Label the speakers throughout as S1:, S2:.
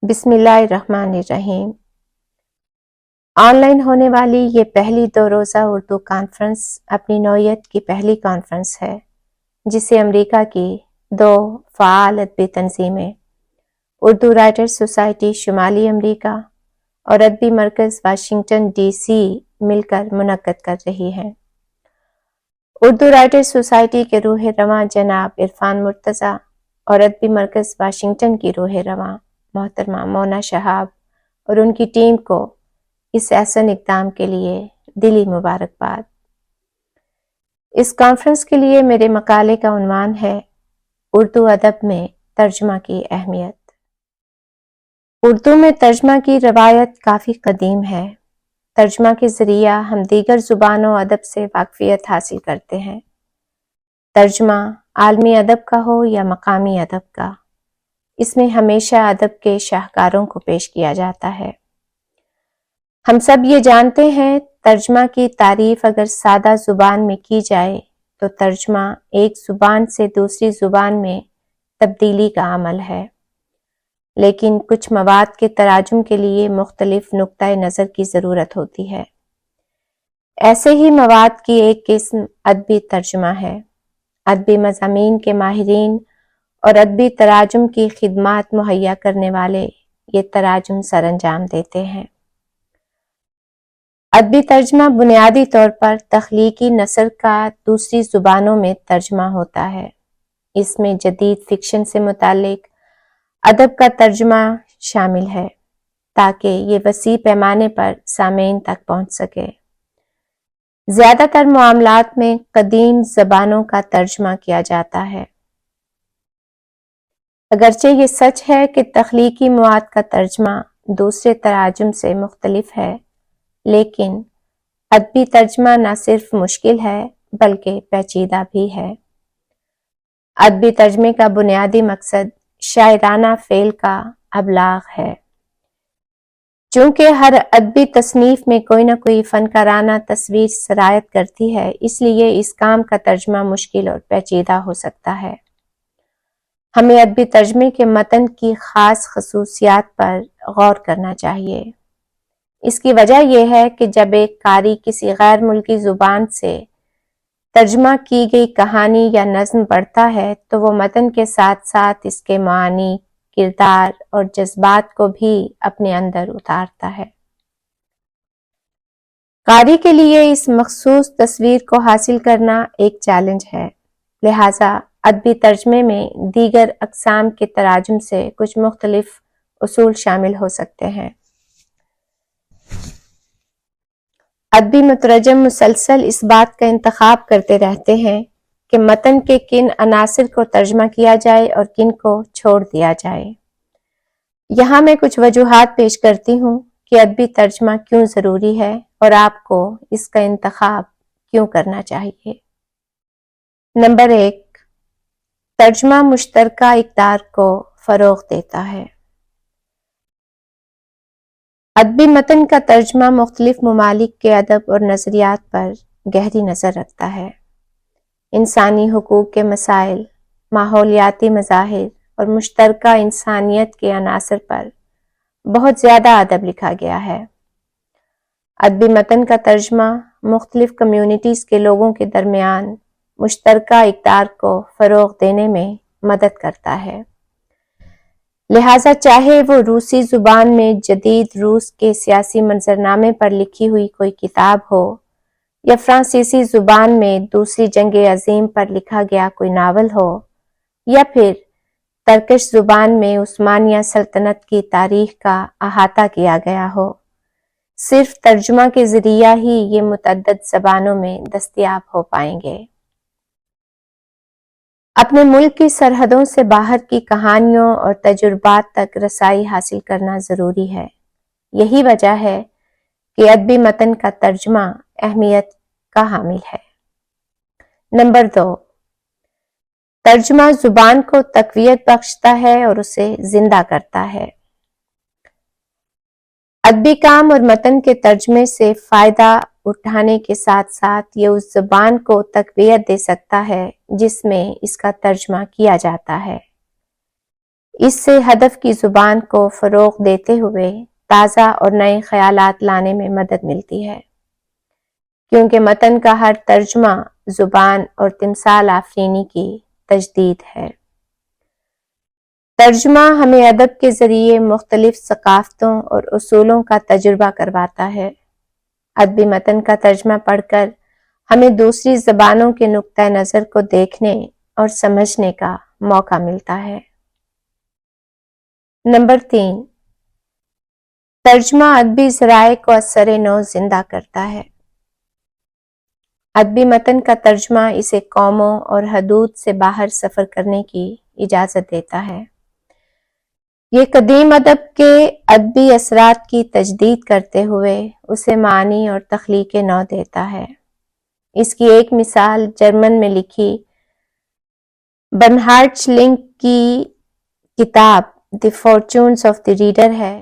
S1: بسم اللہ الرحمن الرحیم۔ آن لائن ہونے والی یہ پہلی 2 روزہ اردو کانفرنس اپنی نوعیت کی پہلی کانفرنس ہے جسے امریکہ کی 2 فعال ادبی تنظیمیں اردو رائٹرز سوسائٹی شمالی امریکہ اور ادبی مرکز واشنگٹن ڈی سی مل کر منعقد کر رہی ہیں۔ اردو رائٹرز سوسائٹی کے روح رواں جناب عرفان مرتضیٰ اور ادبی مرکز واشنگٹن کی روح رواں محترمہ مونا شہاب اور ان کی ٹیم کو اس احسن اقدام کے لیے دلی مبارکباد۔ اس کانفرنس کے لیے میرے مقالے کا عنوان ہے اردو ادب میں ترجمہ کی اہمیت۔ اردو میں ترجمہ کی روایت کافی قدیم ہے۔ ترجمہ کے ذریعہ ہم دیگر زبانوں ادب سے واقفیت حاصل کرتے ہیں۔ ترجمہ عالمی ادب کا ہو یا مقامی ادب کا، اس میں ہمیشہ ادب کے شاہکاروں کو پیش کیا جاتا ہے۔ ہم سب یہ جانتے ہیں ترجمہ کی تعریف اگر سادہ زبان میں کی جائے تو ترجمہ ایک زبان سے دوسری زبان میں تبدیلی کا عمل ہے، لیکن کچھ مواد کے تراجم کے لیے مختلف نقطۂ نظر کی ضرورت ہوتی ہے۔ ایسے ہی مواد کی ایک قسم ادبی ترجمہ ہے۔ ادبی مضامین کے ماہرین اور ادبی تراجم کی خدمات مہیا کرنے والے یہ تراجم سر انجام دیتے ہیں۔ ادبی ترجمہ بنیادی طور پر تخلیقی نثر کا دوسری زبانوں میں ترجمہ ہوتا ہے۔ اس میں جدید فکشن سے متعلق ادب کا ترجمہ شامل ہے تاکہ یہ وسیع پیمانے پر سامعین تک پہنچ سکے۔ زیادہ تر معاملات میں قدیم زبانوں کا ترجمہ کیا جاتا ہے۔ اگرچہ یہ سچ ہے کہ تخلیقی مواد کا ترجمہ دوسرے تراجم سے مختلف ہے، لیکن ادبی ترجمہ نہ صرف مشکل ہے بلکہ پیچیدہ بھی ہے۔ ادبی ترجمے کا بنیادی مقصد شاعرانہ فعل کا ابلاغ ہے۔ چونکہ ہر ادبی تصنیف میں کوئی نہ کوئی فنکارانہ تصویر سرایت کرتی ہے، اس لیے اس کام کا ترجمہ مشکل اور پیچیدہ ہو سکتا ہے۔ ہمیں ادبی ترجمے کے متن کی خاص خصوصیات پر غور کرنا چاہیے۔ اس کی وجہ یہ ہے کہ جب ایک قاری کسی غیر ملکی زبان سے ترجمہ کی گئی کہانی یا نظم پڑھتا ہے تو وہ متن کے ساتھ ساتھ اس کے معانی، کردار اور جذبات کو بھی اپنے اندر اتارتا ہے۔ قاری کے لیے اس مخصوص تصویر کو حاصل کرنا ایک چیلنج ہے، لہٰذا ادبی ترجمے میں دیگر اقسام کے تراجم سے کچھ مختلف اصول شامل ہو سکتے ہیں۔ ادبی مترجم مسلسل اس بات کا انتخاب کرتے رہتے ہیں کہ متن کے کن عناصر کو ترجمہ کیا جائے اور کن کو چھوڑ دیا جائے۔ یہاں میں کچھ وجوہات پیش کرتی ہوں کہ ادبی ترجمہ کیوں ضروری ہے اور آپ کو اس کا انتخاب کیوں کرنا چاہیے۔ نمبر 1، ترجمہ مشترکہ اقدار کو فروغ دیتا ہے۔ ادبی متن کا ترجمہ مختلف ممالک کے ادب اور نظریات پر گہری نظر رکھتا ہے۔ انسانی حقوق کے مسائل، ماحولیاتی مظاہر اور مشترکہ انسانیت کے عناصر پر بہت زیادہ ادب لکھا گیا ہے۔ ادبی متن کا ترجمہ مختلف کمیونٹیز کے لوگوں کے درمیان مشترکہ اقدار کو فروغ دینے میں مدد کرتا ہے۔ لہٰذا چاہے وہ روسی زبان میں جدید روس کے سیاسی منظرنامے پر لکھی ہوئی کوئی کتاب ہو یا فرانسیسی زبان میں دوسری جنگ عظیم پر لکھا گیا کوئی ناول ہو یا پھر ترکش زبان میں عثمانیہ سلطنت کی تاریخ کا احاطہ کیا گیا ہو، صرف ترجمہ کے ذریعہ ہی یہ متعدد زبانوں میں دستیاب ہو پائیں گے۔ اپنے ملک کی سرحدوں سے باہر کی کہانیوں اور تجربات تک رسائی حاصل کرنا ضروری ہے۔ یہی وجہ ہے کہ ادبی متن کا ترجمہ اہمیت کا حامل ہے۔ نمبر 2، ترجمہ زبان کو تقویت بخشتا ہے اور اسے زندہ کرتا ہے۔ ادبی کام اور متن کے ترجمے سے فائدہ اٹھانے کے ساتھ ساتھ یہ اس زبان کو تقویت دے سکتا ہے جس میں اس کا ترجمہ کیا جاتا ہے۔ اس سے ہدف کی زبان کو فروغ دیتے ہوئے تازہ اور نئے خیالات لانے میں مدد ملتی ہے، کیونکہ متن کا ہر ترجمہ زبان اور تمثال آفرینی کی تجدید ہے۔ ترجمہ ہمیں ادب کے ذریعے مختلف ثقافتوں اور اصولوں کا تجربہ کرواتا ہے۔ ادبی متن کا ترجمہ پڑھ کر ہمیں دوسری زبانوں کے نقطہ نظر کو دیکھنے اور سمجھنے کا موقع ملتا ہے۔ نمبر 3، ترجمہ ادبی ذرائع کو اثر نو زندہ کرتا ہے۔ ادبی متن کا ترجمہ اسے قوموں اور حدود سے باہر سفر کرنے کی اجازت دیتا ہے۔ یہ قدیم ادب کے ادبی اثرات کی تجدید کرتے ہوئے اسے معنی اور تخلیق نو دیتا ہے۔ اس کی ایک مثال جرمن میں لکھی برنہارڈ شلنگ کی کتاب دی فارچونز آف دی ریڈر ہے،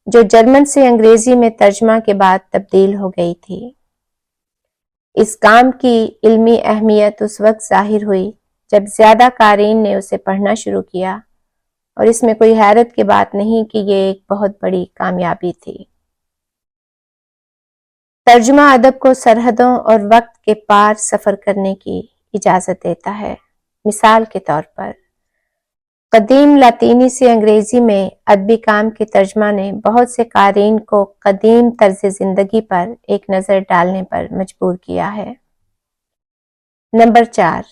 S1: جو جرمن سے انگریزی میں ترجمہ کے بعد تبدیل ہو گئی تھی۔ اس کام کی علمی اہمیت اس وقت ظاہر ہوئی جب زیادہ قارئین نے اسے پڑھنا شروع کیا، اور اس میں کوئی حیرت کی بات نہیں کہ یہ ایک بہت بڑی کامیابی تھی۔ ترجمہ ادب کو سرحدوں اور وقت کے پار سفر کرنے کی اجازت دیتا ہے۔ مثال کے طور پر قدیم لاطینی سے انگریزی میں ادبی کام کے ترجمہ نے بہت سے قارئین کو قدیم طرز زندگی پر ایک نظر ڈالنے پر مجبور کیا ہے۔ نمبر 4،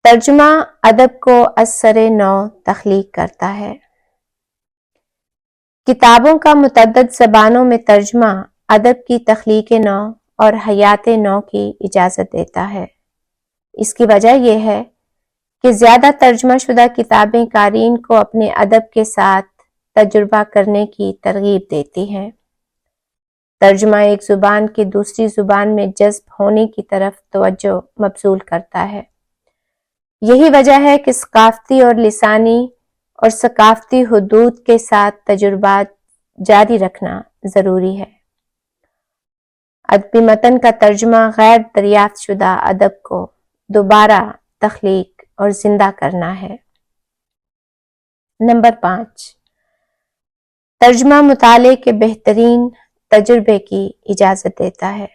S1: ترجمہ ادب کو اثر نو تخلیق کرتا ہے۔ کتابوں کا متعدد زبانوں میں ترجمہ ادب کی تخلیق نو اور حیات نو کی اجازت دیتا ہے۔ اس کی وجہ یہ ہے کہ زیادہ ترجمہ شدہ کتابیں قارئین کو اپنے ادب کے ساتھ تجربہ کرنے کی ترغیب دیتی ہیں۔ ترجمہ ایک زبان کی دوسری زبان میں جذب ہونے کی طرف توجہ مبذول کرتا ہے۔ یہی وجہ ہے کہ ثقافتی اور لسانی اور ثقافتی حدود کے ساتھ تجربات جاری رکھنا ضروری ہے۔ ادبی متن کا ترجمہ غیر دریافت شدہ ادب کو دوبارہ تخلیق اور زندہ کرنا ہے۔ نمبر 5، ترجمہ مطالعے کے بہترین تجربے کی اجازت دیتا ہے۔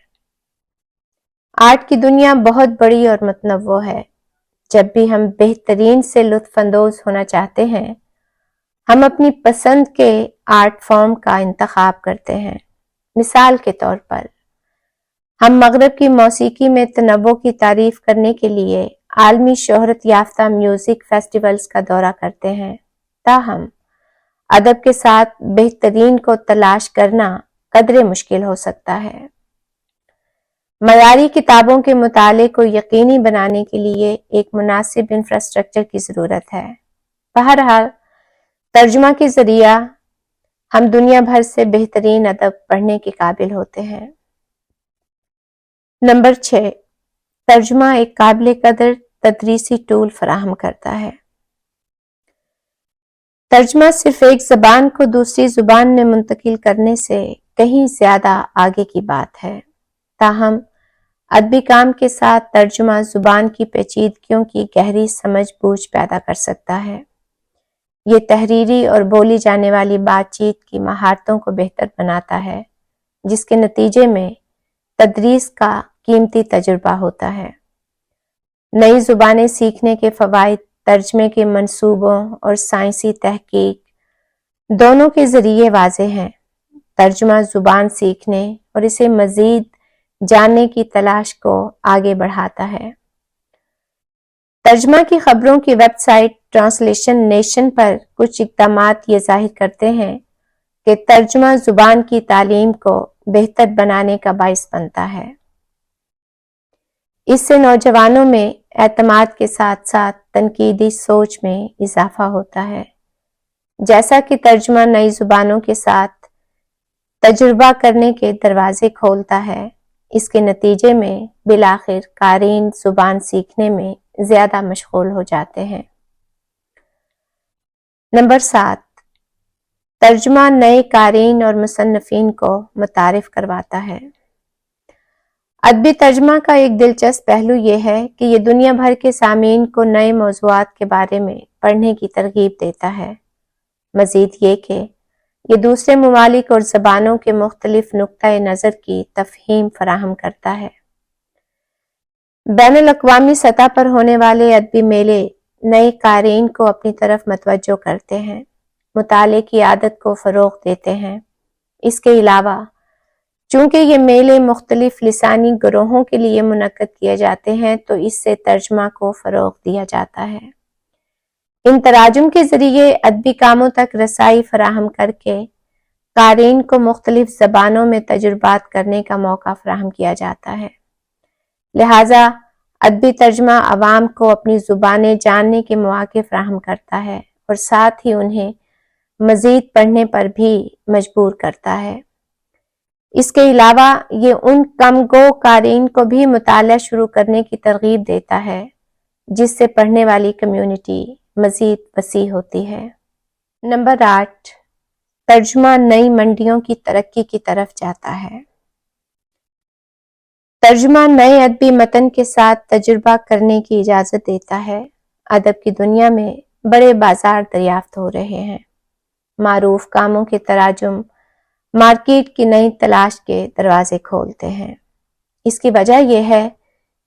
S1: آرٹ کی دنیا بہت بڑی اور متنوع ہے۔ جب بھی ہم بہترین سے لطف اندوز ہونا چاہتے ہیں، ہم اپنی پسند کے آرٹ فارم کا انتخاب کرتے ہیں۔ مثال کے طور پر ہم مغرب کی موسیقی میں تنوع کی تعریف کرنے کے لیے عالمی شہرت یافتہ میوزک فیسٹیولز کا دورہ کرتے ہیں، تاہم ادب کے ساتھ بہترین کو تلاش کرنا قدرے مشکل ہو سکتا ہے۔ معیاری کتابوں کے مطالعے کو یقینی بنانے کے لیے ایک مناسب انفراسٹرکچر کی ضرورت ہے۔ بہرحال ترجمہ کے ذریعہ ہم دنیا بھر سے بہترین ادب پڑھنے کے قابل ہوتے ہیں۔ نمبر 6، ترجمہ ایک قابل قدر تدریسی ٹول فراہم کرتا ہے۔ ترجمہ صرف ایک زبان کو دوسری زبان میں منتقل کرنے سے کہیں زیادہ آگے کی بات ہے، تاہم ادبی کام کے ساتھ ترجمہ زبان کی پیچیدگیوں کی گہری سمجھ بوجھ پیدا کر سکتا ہے۔ یہ تحریری اور بولی جانے والی بات چیت کی مہارتوں کو بہتر بناتا ہے، جس کے نتیجے میں تدریس کا قیمتی تجربہ ہوتا ہے۔ نئی زبانیں سیکھنے کے فوائد ترجمے کے منصوبوں اور سائنسی تحقیق دونوں کے ذریعے واضح ہیں۔ ترجمہ زبان سیکھنے اور اسے مزید جاننے کی تلاش کو آگے بڑھاتا ہے۔ ترجمہ کی خبروں کی ویب سائٹ ٹرانسلیشن نیشن پر کچھ اقدامات یہ ظاہر کرتے ہیں کہ ترجمہ زبان کی تعلیم کو بہتر بنانے کا باعث بنتا ہے۔ اس سے نوجوانوں میں اعتماد کے ساتھ ساتھ تنقیدی سوچ میں اضافہ ہوتا ہے۔ جیسا کہ ترجمہ نئی زبانوں کے ساتھ تجربہ کرنے کے دروازے کھولتا ہے، اس کے نتیجے میں بالآخر قارئین زبان سیکھنے میں زیادہ مشغول ہو جاتے ہیں۔ نمبر 7، ترجمہ نئے قارئین اور مصنفین کو متعارف کرواتا ہے۔ ادبی ترجمہ کا ایک دلچسپ پہلو یہ ہے کہ یہ دنیا بھر کے سامعین کو نئے موضوعات کے بارے میں پڑھنے کی ترغیب دیتا ہے۔ مزید یہ کہ یہ دوسرے ممالک اور زبانوں کے مختلف نقطۂ نظر کی تفہیم فراہم کرتا ہے۔ بین الاقوامی سطح پر ہونے والے ادبی میلے نئے قارئین کو اپنی طرف متوجہ کرتے ہیں، مطالعے کی عادت کو فروغ دیتے ہیں۔ اس کے علاوہ چونکہ یہ میلے مختلف لسانی گروہوں کے لیے منعقد کیے جاتے ہیں تو اس سے ترجمہ کو فروغ دیا جاتا ہے۔ ان تراجم کے ذریعے ادبی کاموں تک رسائی فراہم کر کے قارئین کو مختلف زبانوں میں تجربات کرنے کا موقع فراہم کیا جاتا ہے۔ لہٰذا ادبی ترجمہ عوام کو اپنی زبانیں جاننے کے مواقع فراہم کرتا ہے اور ساتھ ہی انہیں مزید پڑھنے پر بھی مجبور کرتا ہے۔ اس کے علاوہ یہ ان کم گو قارئین کو بھی مطالعہ شروع کرنے کی ترغیب دیتا ہے جس سے پڑھنے والی کمیونٹی مزید وسیع ہوتی ہے۔ نمبر 8، ترجمہ نئی منڈیوں کی ترقی کی طرف جاتا ہے۔ ترجمہ نئے ادبی متن کے ساتھ تجربہ کرنے کی اجازت دیتا ہے۔ ادب کی دنیا میں بڑے بازار دریافت ہو رہے ہیں۔ معروف کاموں کے تراجم مارکیٹ کی نئی تلاش کے دروازے کھولتے ہیں۔ اس کی وجہ یہ ہے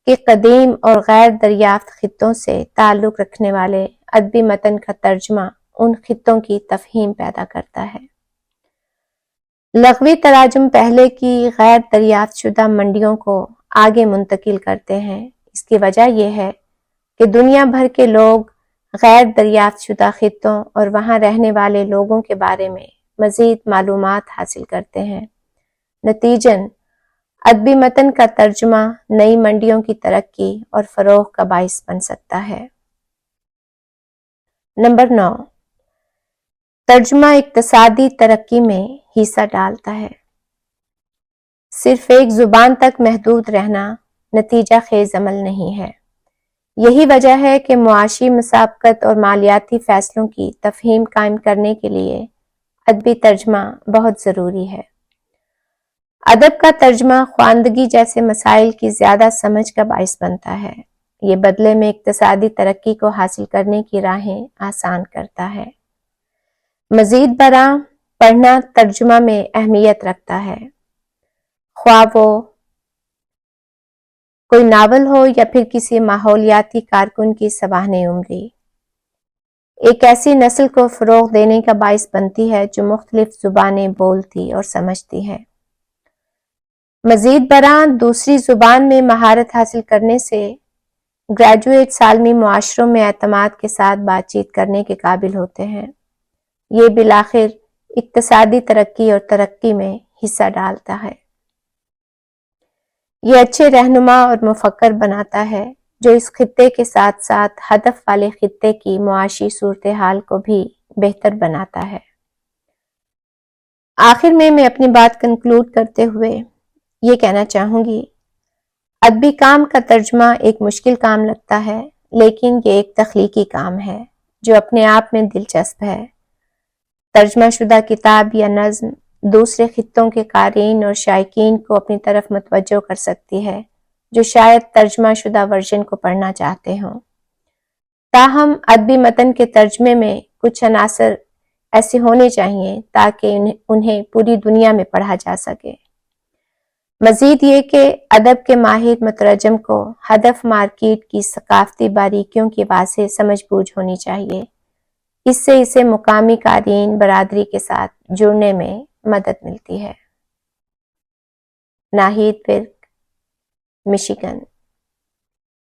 S1: کہ قدیم اور غیر دریافت خطوں سے تعلق رکھنے والے ادبی متن کا ترجمہ ان خطوں کی تفہیم پیدا کرتا ہے۔ لغوی تراجم پہلے کی غیر دریافت شدہ منڈیوں کو آگے منتقل کرتے ہیں۔ اس کی وجہ یہ ہے کہ دنیا بھر کے لوگ غیر دریافت شدہ خطوں اور وہاں رہنے والے لوگوں کے بارے میں مزید معلومات حاصل کرتے ہیں۔ نتیجتاً ادبی متن کا ترجمہ نئی منڈیوں کی ترقی اور فروغ کا باعث بن سکتا ہے۔ نمبر 9، ترجمہ اقتصادی ترقی میں حصہ ڈالتا ہے۔ صرف ایک زبان تک محدود رہنا نتیجہ خیز عمل نہیں ہے۔ یہی وجہ ہے کہ معاشی مسابقت اور مالیاتی فیصلوں کی تفہیم قائم کرنے کے لیے ادبی ترجمہ بہت ضروری ہے۔ ادب کا ترجمہ خواندگی جیسے مسائل کی زیادہ سمجھ کا باعث بنتا ہے۔ یہ بدلے میں اقتصادی ترقی کو حاصل کرنے کی راہیں آسان کرتا ہے۔ مزید برآں پڑھنا ترجمہ میں اہمیت رکھتا ہے، خواہ وہ کوئی ناول ہو یا پھر کسی ماحولیاتی کارکن کی سوانح عمری۔ ایک ایسی نسل کو فروغ دینے کا باعث بنتی ہے جو مختلف زبانیں بولتی اور سمجھتی ہے۔ مزید برآں دوسری زبان میں مہارت حاصل کرنے سے گریجویٹ عالمی معاشروں میں اعتماد کے ساتھ بات چیت کرنے کے قابل ہوتے ہیں۔ یہ بالآخر اقتصادی ترقی اور ترقی میں حصہ ڈالتا ہے۔ یہ اچھے رہنما اور مفکر بناتا ہے جو اس خطے کے ساتھ ساتھ ہدف والے خطے کی معاشی صورتحال کو بھی بہتر بناتا ہے۔ آخر میں اپنی بات کنکلوڈ کرتے ہوئے یہ کہنا چاہوں گی، ادبی کام کا ترجمہ ایک مشکل کام لگتا ہے، لیکن یہ ایک تخلیقی کام ہے جو اپنے آپ میں دلچسپ ہے۔ ترجمہ شدہ کتاب یا نظم دوسرے خطوں کے قارئین اور شائقین کو اپنی طرف متوجہ کر سکتی ہے جو شاید ترجمہ شدہ ورژن کو پڑھنا چاہتے ہوں۔ تاہم ادبی متن کے ترجمے میں کچھ عناصر ایسے ہونے چاہیے تاکہ انہیں پوری دنیا میں پڑھا جا سکے۔ مزید یہ کہ ادب کے ماہر مترجم کو ہدف مارکیٹ کی ثقافتی باریکیوں کی واضح سمجھ بوجھ ہونی چاہیے۔ اس سے اسے مقامی قارئین برادری کے ساتھ جڑنے میں مدد ملتی ہے۔ ناہید برگ، مشیگن۔